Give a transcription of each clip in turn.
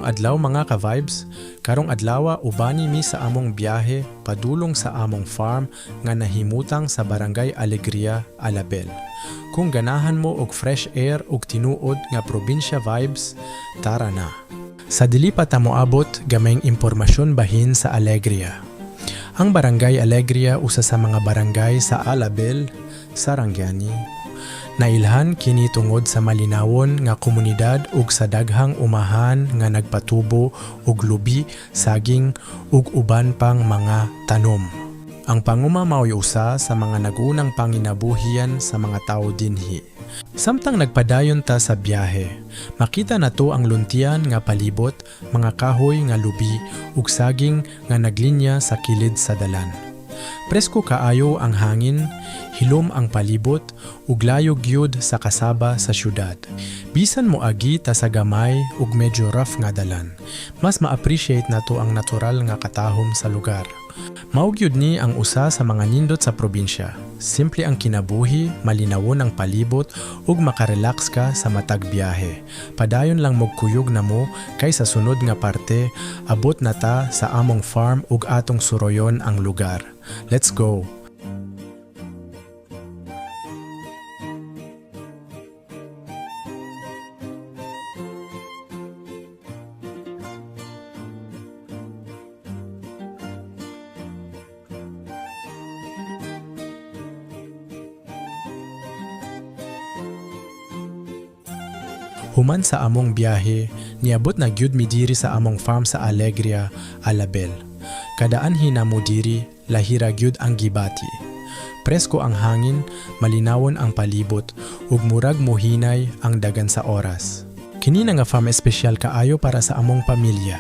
Mayong adlaw mga ka-vibes, karong adlawa ubani mi sa among biyahe padulong sa among farm nga nahimutang sa Barangay Alegria, Alabel. Kung ganahan mo og fresh air ug tinuod nga probinsya vibes, tara na. Sa dili pa ta moabot gamayng impormasyon bahin sa Alegria. Ang Barangay Alegria usa sa mga barangay sa Alabel, Sarangani. Nailhan kini tungod sa malinawon nga komunidad ug sa daghang umahan nga nagpatubo og lubi, saging ug uban pang mga tanom. Ang panguma mao'y usa sa mga nagunang panginabuhian sa mga tao dinhi. Samtang nagpadayon ta sa biyahe, makita nato ang luntian nga palibot, mga kahoy nga lubi ug saging nga naglinya sa kilid sa dalan. Presko kaayo ang hangin, hilom ang palibot, ug layo gyud sa kasaba sa syudad. Bisan mo agi ta sa gamay ug medyo rough nga dalan, mas ma-appreciate nato ang natural nga katahom sa lugar. Mao gyud ni ang usa sa mga nindot sa probinsya. Simple ang kinabuhi, malinawon ang palibot ug makarelax ka sa matag biyahe. Padayon lang mogkuyog na mo kay sa sunod nga parte abot na ta sa among farm ug atong suroyon ang lugar. Let's go! Human sa among biyahe, niabot na gyud mi diri sa among farm sa Alegria, Alabel. Kadaan hinamo diri, lahira gyud ang gibati. Presko ang hangin, malinawon ang palibot, ug murag mohinay ang dagan sa oras. Kini na nga farm espesyal kaayo para sa among pamilya.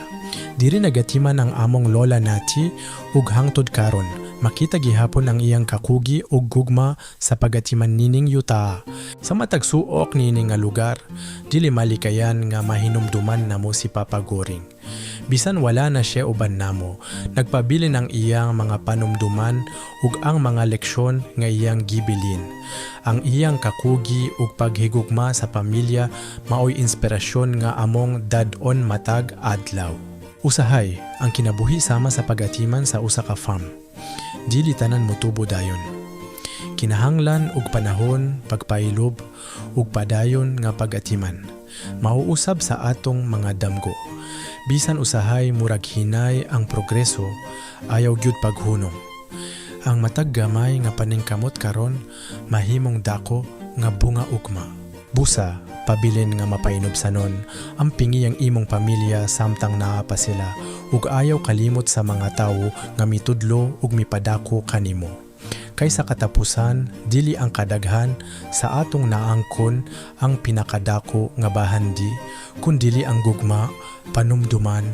Diri nagatiman ang among lola nati ug hangtod karon. Makita gihapon ang iyang kakugi ug gugma sa pagatiman nining yuta. Sa matag suok nining nga lugar, dili malikayan nga mahinumduman namo si Papa Goring. Bisan wala na siya uban namo, nagpabilin ang iyang mga panumduman ug ang mga leksyon nga iyang gibilin. Ang iyang kakugi ug paghigugma sa pamilya maoy inspirasyon nga among dad-on matag adlaw. Usahay ang kinabuhi sama sa pagatiman sa usa ka farm. Dili tanan motubo dayon. Kinahanglan og panahon, pagpailob ug padayon nga pagatiman. Mauusab sa atong mga damgo. Bisan usahay murag hinay ang progreso, ayaw gyud paghunong. Ang matag gamay nga paningkamot karon mahimong dako nga bunga ugma. Busa pabilin nga mapainobsanon ang pingi ang imong pamilya samtang naa pa sila ug ayaw kalimot sa mga tawo nga mitudlo ug mipadako kanimo. Kaysa katapusan, dili ang kadaghan sa atong naangkon ang pinakadako nga bahandi, kundili ang gugma, panumduman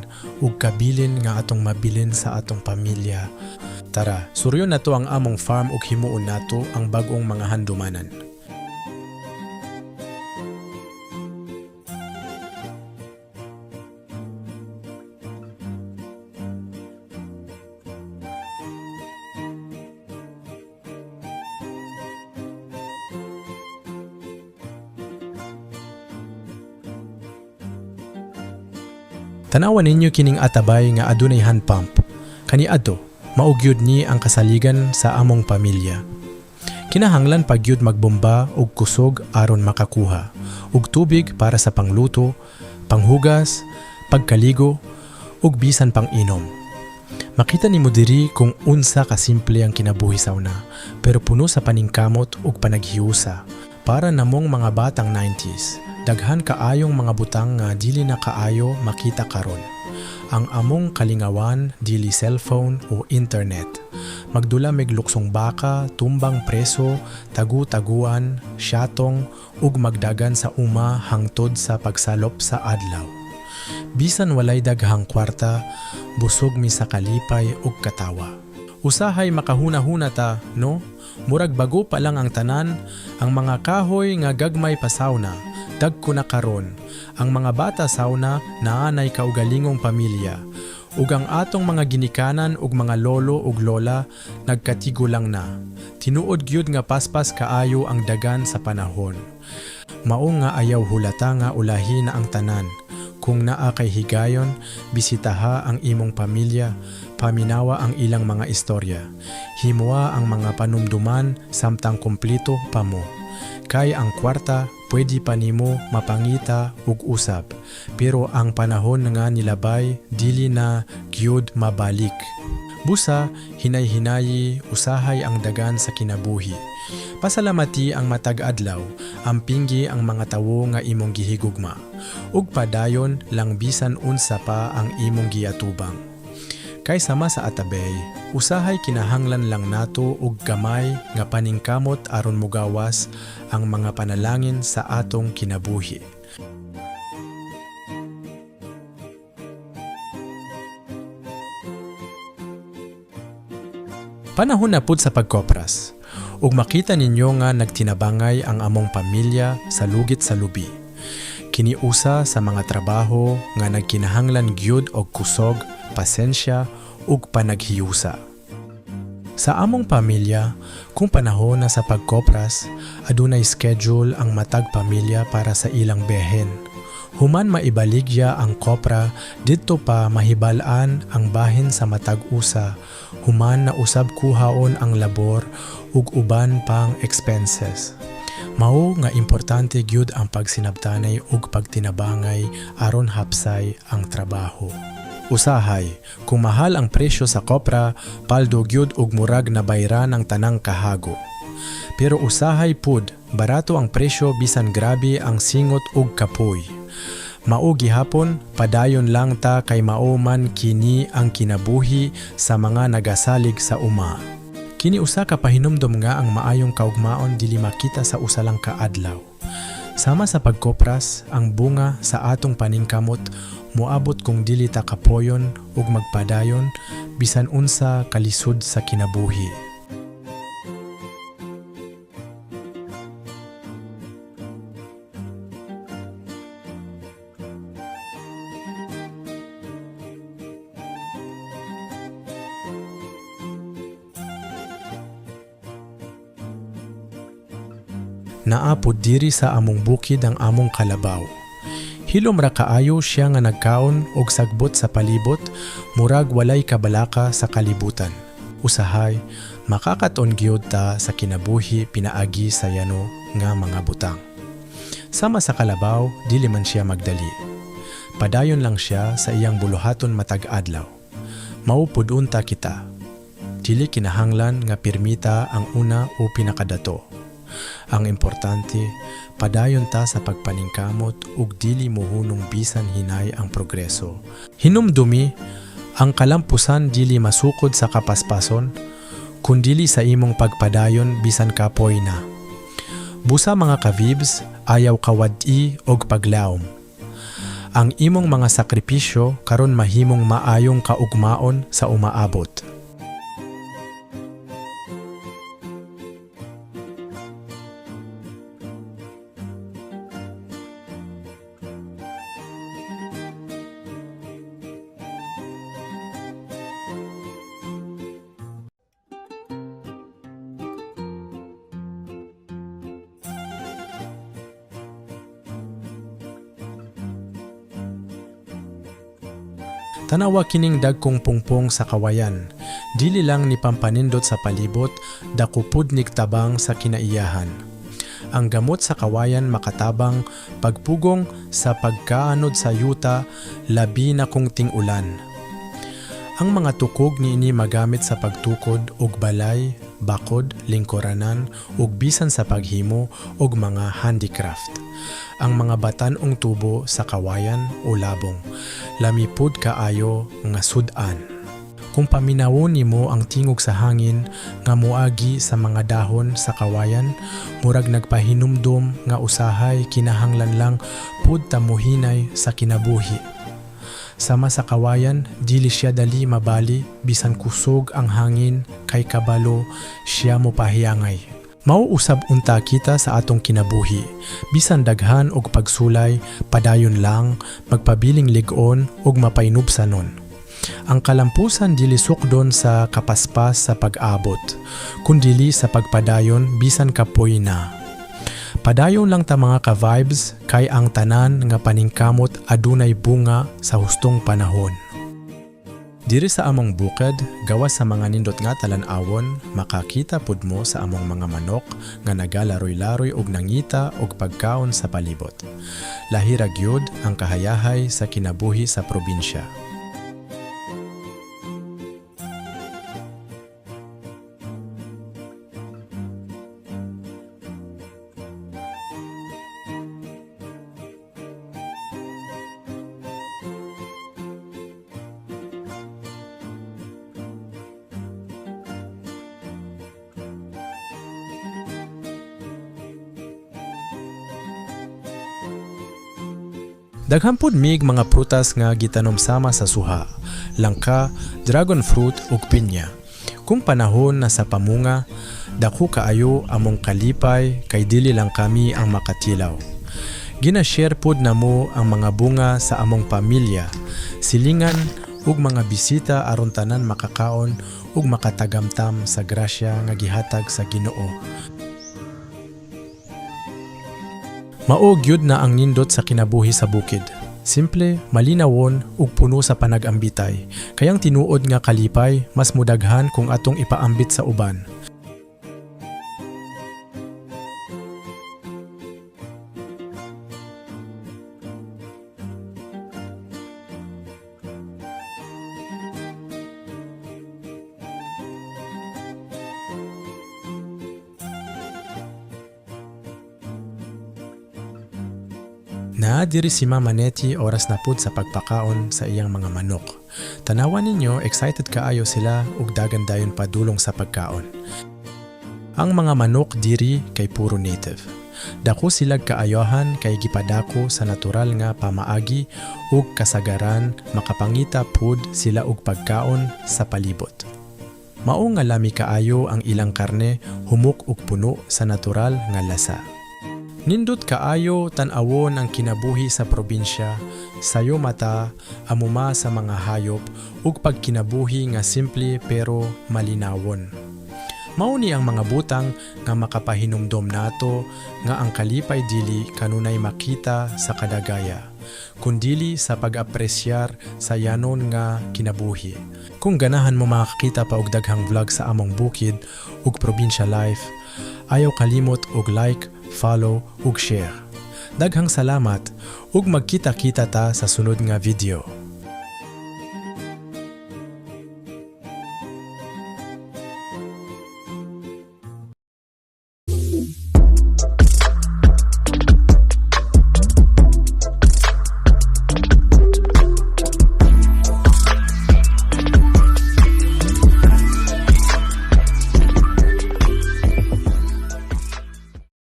ug kabilin nga atong mabilin sa atong pamilya. Tara, suryon nato ang among farm ug himuon nato ang bag-ong mga handumanan. Tanawan ninyo kining atabay nga adunay hand pump. Kaniadto, maugyod ni ang kasaligan sa among pamilya. Kinahanglan pagyud magbomba og kusog aron makakuha og tubig para sa pangluto, panghugas, pagkaligo ug bisan pang inom. Makita nimo diri kung unsa ka simple ang kinabuhi sa una, pero puno sa paningkamot ug panaghiusa. Para namong mga batang 90s, daghan kaayong mga butang nga dili na kaayo makita karon. Ang among kalingawan dili cellphone o internet. Magdula mig luksong baka, tumbang preso, tagu-taguan, syatong ug magdagan sa uma hangtod sa pagsalop sa adlaw. Bisan walay daghang kwarta, busog mi sa kalipay ug katawa. Usahay makahuna-huna ta, no? Murag bago pa lang ang tanan, ang mga kahoy nga gagmay pa sauna, dagko na karon. Ang mga bata sauna naanay kaugalingong pamilya. Ug ang atong mga ginikanan ug mga lolo ug lola nagkatigo lang na. Tinuod gyud nga paspas kaayo ang dagan sa panahon. Mao nga ayaw hulata nga ulahi na ang tanan. kung naa kay higayon, bisitaha ang imong pamilya, paminawa ang ilang mga istorya. Himua ang mga panumduman samtang kumplito pa mo. Kay ang kwarta, pwede pa nimo mapangita ug usab. Pero ang panahon nga nilabay, dili na gyud mabalik. Busa, hinay-hinayi, usahay ang dagan sa kinabuhi. Pasalamati ang matag adlaw, ampinggi ang mga tawo nga imong gihigugma. Ug padayon lang bisan unsa pa ang imong giatubang. Kay sama sa atabay, usahay kinahanglan lang nato og gamay nga paningkamot aron mugawas ang mga panalangin sa atong kinabuhi. Panahon na pud sa pagkopras, ug makita ninyo nga nagtinabangay ang among pamilya sa lugit sa lubi. Kiniusa sa mga trabaho nga nagkinahanglan gyud og kusog, pasensya ug panaghiyusa. Sa among pamilya, kung panahon na sa pagkopras, adunay schedule ang matag pamilya para sa ilang behen. Human maibaligya ang kopra, didto pa mahibal-an ang bahin sa matag usa, human na usab kuhaon ang labor ug uban pang expenses. Mao nga importante gyud ang pagsinabtanay ug pagtinabangay aron hapsay ang trabaho. Usahay, kung mahal ang presyo sa kopra, paldo gyud ug murag na bayran ang tanang kahago. Pero usahay pud, barato ang presyo bisan grabe ang singot ug kapoy. Mao gihapon, padayon lang ta kay mao man kini ang kinabuhi sa mga nagasalig sa uma. Kini usa ka pahinumdom nga ang maayong kaugmaon dili makita sa usa lang ka adlaw. Sama sa pagkopras, ang bunga sa atong paningkamot moabot kung dili ta kapoyon ug magpadayon bisan unsa kalisod sa kinabuhi. Naapod diri sa among bukid ang among kalabaw. Hilom ra kaayo siya nga nagkaon og sagbot sa palibot, murag walay kabalaka sa kalibutan. Usahay, makakaton gyud ta sa kinabuhi pinaagi sa yano nga mga butang. Sama sa kalabaw, dili man siya magdali. Padayon lang siya sa iyang buluhaton matag adlaw. Maupod unta kita. Dili kinahanglan nga pirmita ang una o pinakadato. Ang importante, padayon ta sa pagpaningkamot ug dili mohunong bisan hinay ang progreso. Hinumdumi, ang kalampusan dili masukod sa kapaspason, kundili sa imong pagpadayon bisan kapoy na. Busa mga kavibs, ayaw kawad-i og paglaom. Ang imong mga sakripisyo karon mahimong maayong kaugmaon sa umaabot. Tanawa kining dagkong pungpong sa kawayan, dili lang ni pampanindot sa palibot, dakupod nigtabang sa kinaiyahan. Ang gamot sa kawayan makatabang, pagpugong sa pagkaanod sa yuta, labi na kung ting-ulan. Ang mga tukog niini magamit sa pagtukod og balay, bakod, lingkuranan, ug bisan sa paghimo og mga handicraft. Ang mga batanong tubo sa kawayan o labong, lamipod kaayo nga sudan. Kung paminawon nimo ang tingog sa hangin nga moagi sa mga dahon sa kawayan, murag nagpahinumdom nga usahay kinahanglan lang pud ta mohinay sa kinabuhi. Sama sa kawayan, dili siya dali mabali bisan kusog ang hangin kay kabalo siya mopahiyangay. Mauusab unta kita sa atong kinabuhi, bisan daghan og pagsulay, padayon lang, magpabiling lig-on ug mapainubsanon. Ang kalampusan dili sukdon sa kapaspas sa pag-abot, kundili sa pagpadayon bisan kapoy na. Padayon lang ta mga ka-vibes kay ang tanan nga paningkamot adunay bunga sa hustong panahon. Diri sa among bukid, gawas sa mga nindot nga talan-awon, makakita pud mo sa among mga manok nga nagalaroy-laroy og nangita og pagkaon sa palibot. Lahira gyud ang kahayahay sa kinabuhi sa probinsya. Daghan pud mig mga prutas nga gitanom sama sa suha, langka, dragon fruit ug pinya. Kung panahon na sa pamunga, dako kaayo among kalipay kay dili lang kami ang makatilaw. Gina-share pud namo ang mga bunga sa among pamilya, silingan ug mga bisita aron tanan makakaon ug makatagamtam sa grasya nga gihatag sa Ginoo. Mao gyud na ang nindot sa kinabuhi sa bukid. Simple, malinawon ug puno sa panag-ambitay. Kayang tinuod nga kalipay mas mudaghan kung atong ipaambit sa uban. Naadiri si Mama Nettie oras na pud sa pagpakaon sa iyang mga manok. Tanawan ninyo, excited kaayo sila ug dagan dayon padulong sa pagkaon. Ang mga manok diri kay puro native. Dako silag kaayohan kay gipadako sa natural nga pamaagi ug kasagaran makapangita pud sila og pagkaon sa palibot. Mao nga lami kaayo ang ilang karne, humok ug puno sa natural nga lasa. Nindot kaayo tan-awon ang kinabuhi sa probinsya, sayo mata, amuma sa mga hayop, ug pagkinabuhi nga simple pero malinawon. Mao ni ang mga butang nga makapahinumdom nato nga ang kalipay dili kanunay makita sa kadagaya, kundili sa pag-apresyar sa yanon nga kinabuhi. Kung ganahan mo makakita pa og daghang vlog sa among bukid ug probinsya life, ayaw kalimot og like, follow ug share. Daghang salamat ug magkita-kita ta sa sunod nga video.